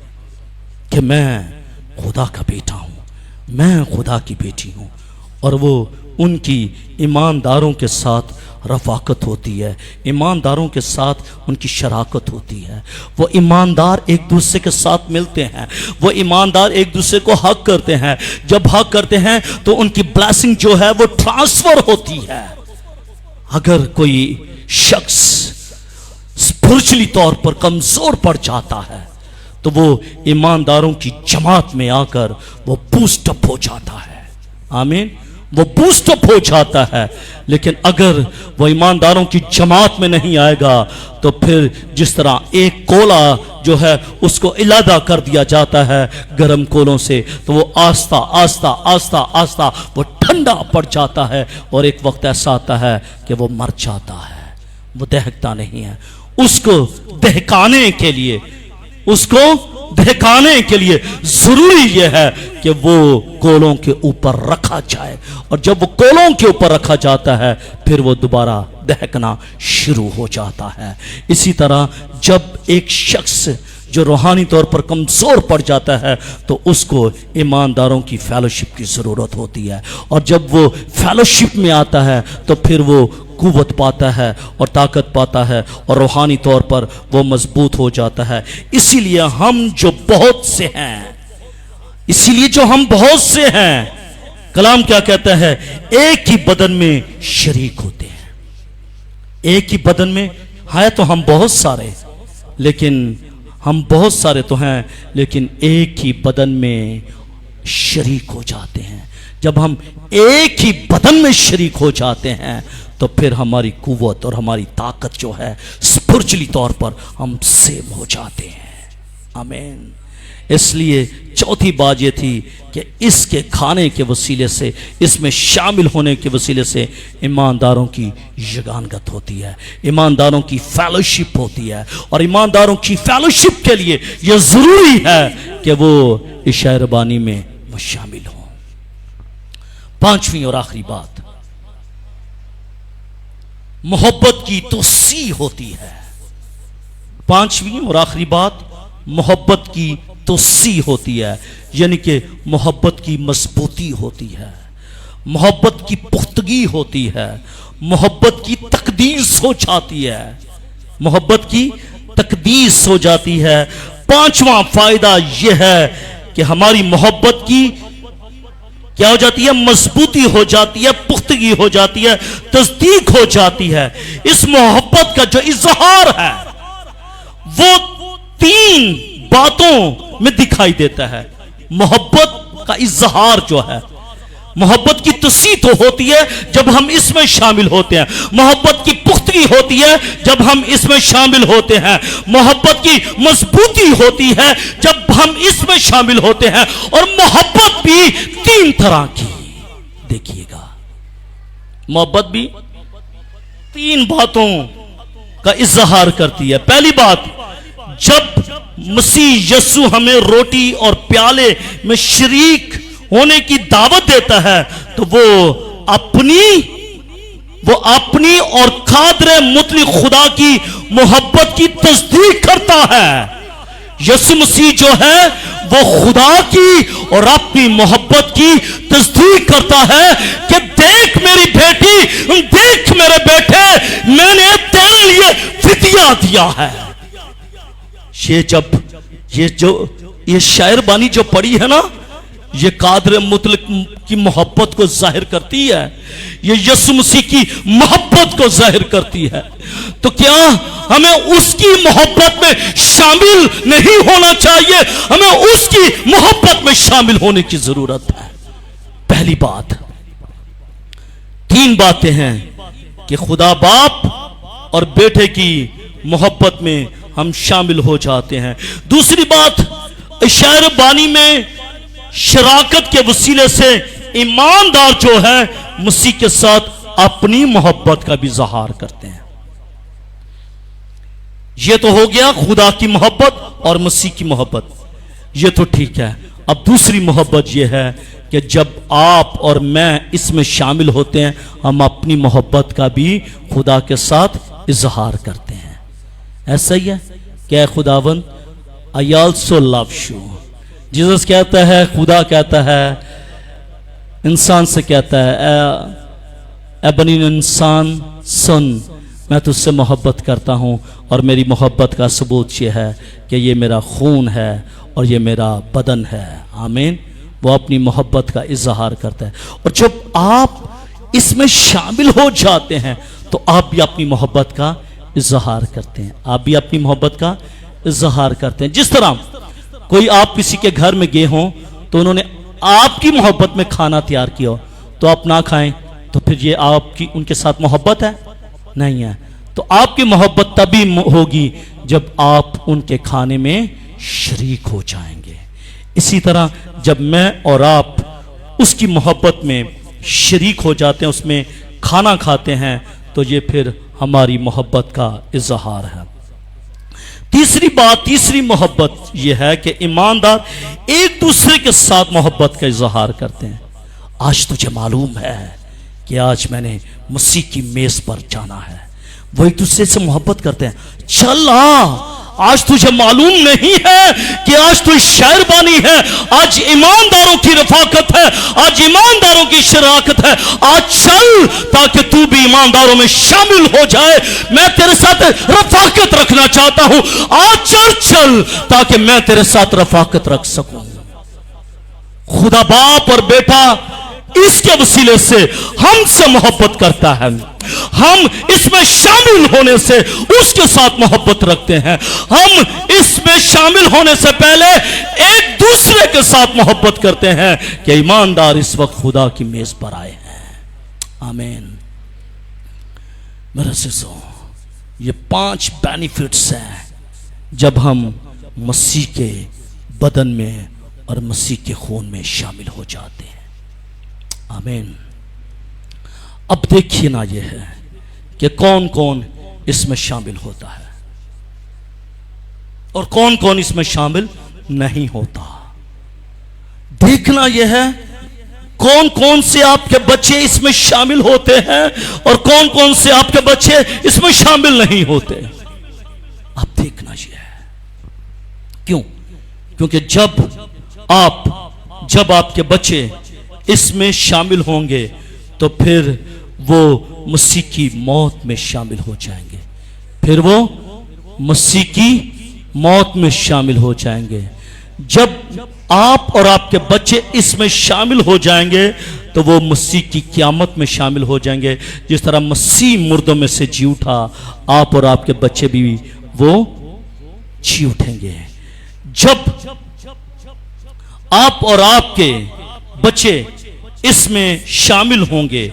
कि मैं खुदा का बेटा हूं, मैं खुदा की बेटी हूं। और वो उनकी ईमानदारों के साथ रफाकत होती है, ईमानदारों के साथ उनकी शराकत होती है। वो ईमानदार एक दूसरे के साथ मिलते हैं, वो ईमानदार एक दूसरे को हक करते हैं। जब हक करते हैं तो उनकी ब्लेसिंग जो है वो ट्रांसफर होती है। अगर कोई शख्स स्पिरिचुअली तौर पर कमजोर पड़ जाता है, तो वो ईमानदारों की जमात में आकर वो बूस्टअप हो जाता है। आमीन। वो बूस्टअप हो जाता है। लेकिन अगर वो ईमानदारों की जमात में नहीं आएगा, तो फिर जिस तरह एक कोला जो है उसको इलादा कर दिया जाता है गर्म कोलों से, तो वो आस्ता आस्ता आस्ता आस्ता वो ठंडा पड़ जाता है, और एक वक्त ऐसा आता है कि वो मर जाता है, वो दहकता नहीं है। उसको दहकाने के लिए, उसको दहकाने के लिए जरूरी यह है कि वो कोलों के ऊपर रखा जाए, और जब वो कोलों के ऊपर रखा जाता है, फिर वो दोबारा दहकना शुरू हो जाता है। इसी तरह जब एक शख्स जो रूहानी तौर पर कमजोर पड़ जाता है, तो उसको ईमानदारों की फेलोशिप की जरूरत होती है, और जब वो फेलोशिप में आता है, तो फिर वो कुव्वत पाता है और ताकत पाता है, और रूहानी तौर पर वो मजबूत हो जाता है। इसीलिए हम जो बहुत से हैं, इसीलिए जो हम बहुत से हैं, कलाम क्या कहता है? एक ही बदन में शरीक होते हैं। एक ही बदन में है तो हम बहुत सारे, लेकिन हम बहुत सारे तो हैं, लेकिन एक ही बदन में शरीक हो जाते हैं। जब हम एक ही बदन में शरीक हो जाते हैं, तो फिर हमारी कुव्वत और हमारी ताकत जो है स्पिरिचुअली तौर पर हम सेम हो जाते हैं। आमीन। इसलिए चौथी बात ये थी कि इसके खाने के वसीले से, इसमें शामिल होने के वसीले से ईमानदारों की युगानगत होती है, ईमानदारों की फेलोशिप होती है, और ईमानदारों की फेलोशिप के लिए यह जरूरी है कि वो इस शायरबानी में वो शामिल हो। पांचवी और आखिरी बात, मोहब्बत की तोसी होती है। पांचवी और आखिरी बात, मोहब्बत की तोसी होती है, यानी कि मोहब्बत की मजबूती होती है, मोहब्बत की पुख्तगी होती है, मोहब्बत की तकदीस हो जाती है, मोहब्बत की तकदीस हो जाती है। पांचवा फायदा यह है कि हमारी मोहब्बत की क्या हो जाती है? मजबूती हो जाती है, पुख्तगी हो जाती है, तस्दीक हो जाती है। इस मोहब्बत का जो इजहार है वो तीन बातों में दिखाई देता है। मोहब्बत का इजहार जो है मोहब्बत की तसी तो होती है जब हम इसमें शामिल होते हैं, मोहब्बत की पुख्तगी होती है जब हम इसमें शामिल होते हैं, मोहब्बत की मजबूती होती है जब हम इसमें शामिल होते हैं। और मोहब्बत भी 3 तरह की, देखिएगा, मोहब्बत भी 3 बातों का इजहार करती है। पहली बात, जब मसीह यस्सु हमें रोटी और प्याले में शरीक होने की दावत देता है तो वो अपनी और कादर मुतलक खुदा की मोहब्बत की तस्दीक करता है। यस्सु मसीह जो है वो खुदा की और अपनी मोहब्बत की तस्दीक करता है कि देख मेरी बेटी, देख मेरे बेटे, मैंने तेरे लिए फिदिया दिया है। ये शायर बानी जो पढ़ी है ना, ये कादर मुतलक की मोहब्बत को जाहिर करती है, ये यीशु मसीह की मोहब्बत को जाहिर करती है। तो क्या हमें उसकी मोहब्बत में शामिल नहीं होना चाहिए? हमें उसकी मोहब्बत में शामिल होने की जरूरत है। पहली बात, 3 बातें हैं कि खुदा बाप और बेटे की मोहब्बत में हम शामिल हो जाते हैं। दूसरी बात, शायर बानी में शराकत के वसीले से ईमानदार जो है मसीह के साथ अपनी मोहब्बत का भी इजहार करते हैं। यह तो हो गया खुदा की मोहब्बत और मसीह की मोहब्बत, यह तो ठीक है। अब दूसरी मोहब्बत यह है कि जब आप और मैं इसमें शामिल होते हैं, हम अपनी मोहब्बत का भी खुदा के साथ इजहार करते हैं। ऐसा ही है क्या खुदावन? I also love you. Jesus कहता है, खुदा कहता है, इंसान से कहता है, ए बनी इंसान सुन, मैं तुझसे मोहब्बत करता हूं और मेरी मोहब्बत का सबूत यह है कि ये मेरा खून है और ये मेरा बदन है। आमीन। वो अपनी मोहब्बत का इजहार करता है। और जब आप इसमें शामिल हो जाते हैं तो आप भी अपनी मोहब्बत का इजहार करते हैं, आप भी अपनी मोहब्बत का इजहार करते हैं। जिस तरह कोई आप किसी के घर में गए हों तो उन्होंने आपकी मोहब्बत में खाना तैयार किया हो, तो आप ना खाएं तो फिर ये आपकी उनके साथ मोहब्बत है? नहीं है। तो आपकी मोहब्बत तभी होगी जब आप उनके खाने में शरीक हो जाएंगे। इसी तरह जब मैं और आप उसकी मोहब्बत में शरीक हो जाते हैं, उसमें खाना खाते हैं, तो ये फिर हमारी मोहब्बत का इजहार है। तीसरी बात, तीसरी मोहब्बत यह है कि ईमानदार एक दूसरे के साथ मोहब्बत का इजहार करते हैं। आज तुझे मालूम है कि आज मैंने मसीह की मेज पर जाना है, वो एक दूसरे से मोहब्बत करते हैं। चल आ, आज तुझे मालूम नहीं है कि आज तू शायरबानी है, आज ईमानदारों की रफाकत है, आज ईमानदारों की शराकत है। आज चल ताकि तू भी ईमानदारों में शामिल हो जाए। मैं तेरे साथ रफाकत रखना चाहता हूं। आज चल ताकि मैं तेरे साथ रफाकत रख सकूं। खुदा बाप और बेटा इसके वसीले से हमसे मोहब्बत करता है। हम इसमें शामिल होने से उसके साथ मोहब्बत रखते हैं। हम इसमें शामिल होने से पहले एक दूसरे के साथ मोहब्बत करते हैं कि ईमानदार इस वक्त खुदा की मेज पर आए हैं। आमीन। मेरे सिसो, ये 5 बेनिफिट्स हैं जब हम मसीह के बदन में और मसीह के खून में शामिल हो जाते हैं। आमीन। अब देखिए ना, यह है कि कौन कौन इसमें शामिल होता है और कौन कौन इसमें शामिल नहीं होता। देखना यह है कौन कौन से आपके बच्चे इसमें शामिल होते हैं और कौन कौन से आपके बच्चे इसमें शामिल नहीं होते। अब देखना यह है। क्यों? क्योंकि जब आपके बच्चे इसमें शामिल होंगे तो फिर वो मसीह की मौत में शामिल हो जाएंगे, फिर वो मसीह की मौत में शामिल हो जाएंगे। जब आप और आपके बच्चे इसमें शामिल हो जाएंगे तो वो मसीह की क़यामत में शामिल हो जाएंगे। जिस तरह मसीह मुर्दों में से जी उठा, आप और आपके बच्चे भी वो जी उठेंगे। जब आप और आपके बच्चे इसमें शामिल होंगे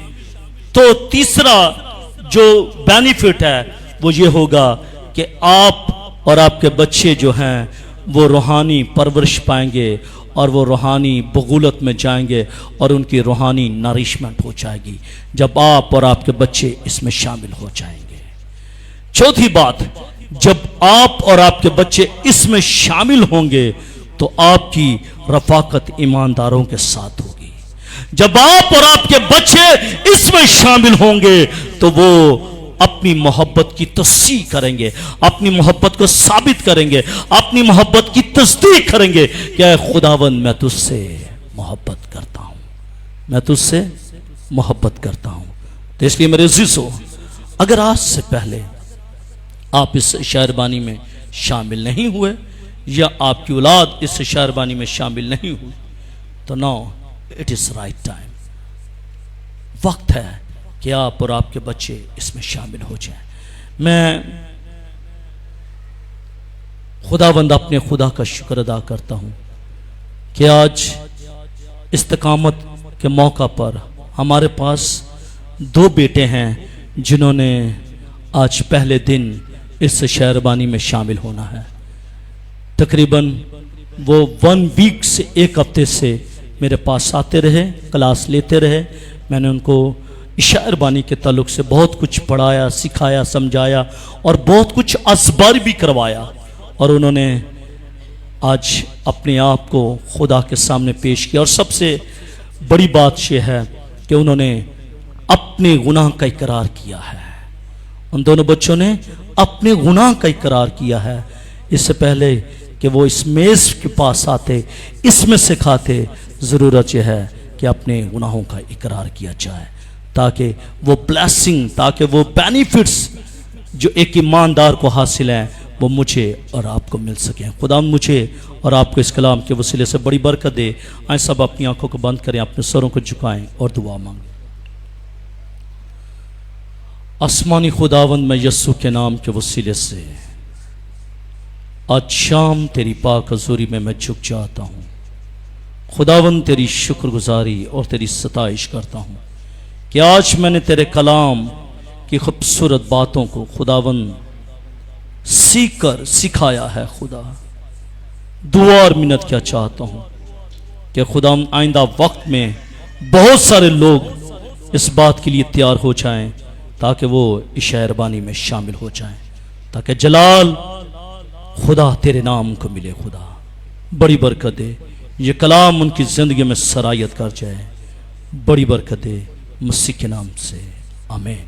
तो तीसरा जो बेनिफिट है वो ये होगा कि आप और आपके बच्चे जो हैं वो रूहानी परवरिश पाएंगे और वो रूहानी बगुलत में जाएंगे और उनकी रूहानी नरिशमेंट हो जाएगी जब आप और आपके बच्चे इसमें शामिल हो जाएंगे। चौथी बात, जब आप और आपके बच्चे इसमें शामिल होंगे तो आपकी रफाकत ईमानदारों के साथ होगी। जब आप और आपके बच्चे इसमें शामिल होंगे तो वो अपनी मोहब्बत की तस्दीक करेंगे, अपनी मोहब्बत को साबित करेंगे, अपनी मोहब्बत की तस्दीक करेंगे कि खुदावंद मैं तुझसे मोहब्बत करता हूं, मैं तुझसे मोहब्बत करता हूं। तो इसलिए मेरे अज़ीज़ों, अगर आज से पहले आप इस शायरबानी में शामिल नहीं हुए या आपकी औलाद इस शायरबानी में शामिल नहीं हुई तो now it is right time, वक्त है कि आप और आपके बच्चे इसमें शामिल हो जाएं। मैं खुदाबंद अपने खुदा का शुक्र अदा करता हूं कि आज इस्तिकामत के मौका पर हमारे पास 2 बेटे हैं जिन्होंने आज पहले दिन इस शायरबानी में शामिल होना है। तकरीबन वो 1 वीक से 1 हफ्ते से मेरे पास आते रहे, क्लास लेते रहे। मैंने उनको शायरबानी के ताल्लुक से बहुत कुछ पढ़ाया, सिखाया, समझाया और बहुत कुछ असबार भी करवाया और उन्होंने आज अपने आप को खुदा के सामने पेश किया। और सबसे बड़ी बात यह है कि उन्होंने अपने गुनाह का इकरार किया है। उन दोनों बच्चों ने अपने गुनाह का इकरार किया है। इससे पहले कि वो इस मेज़ के पास आते, इसमें सिखाते, ज़रूरत यह है कि अपने गुनाहों का इकरार किया जाए ताकि वो ब्लेसिंग, ताकि वो बेनिफिट्स जो एक ईमानदार को हासिल हैं वो मुझे और आपको मिल सकें। खुदा मुझे और आपको इस कलाम के वसीले से बड़ी बरकत दे। आए सब अपनी आंखों को बंद करें, अपने सरों को झुकाएं और दुआ मांगें। आसमानी खुदावंद, मैं यस्सु के नाम के वसीले से आज शाम तेरी पाक हज़ूरी में मैं झुक जाता हूँ। खुदावंद तेरी शुक्रगुजारी और तेरी सताइश करता हूँ कि आज मैंने तेरे कलाम की खूबसूरत बातों को खुदावंद सीख कर सिखाया है। खुदा दुआ और मिन्नत क्या चाहता हूँ कि खुदा आइंदा वक्त में बहुत सारे लोग इस बात के लिए तैयार हो जाएं ताकि वो इस शायरबानी में शामिल हो जाएं, ताकि जलाल खुदा तेरे नाम को मिले। खुदा बड़ी बरकत दे, ये कलाम उनकी ज़िंदगी में सरायत कर जाए। बड़ी बरकत दे, मसीह के नाम से, आमीन।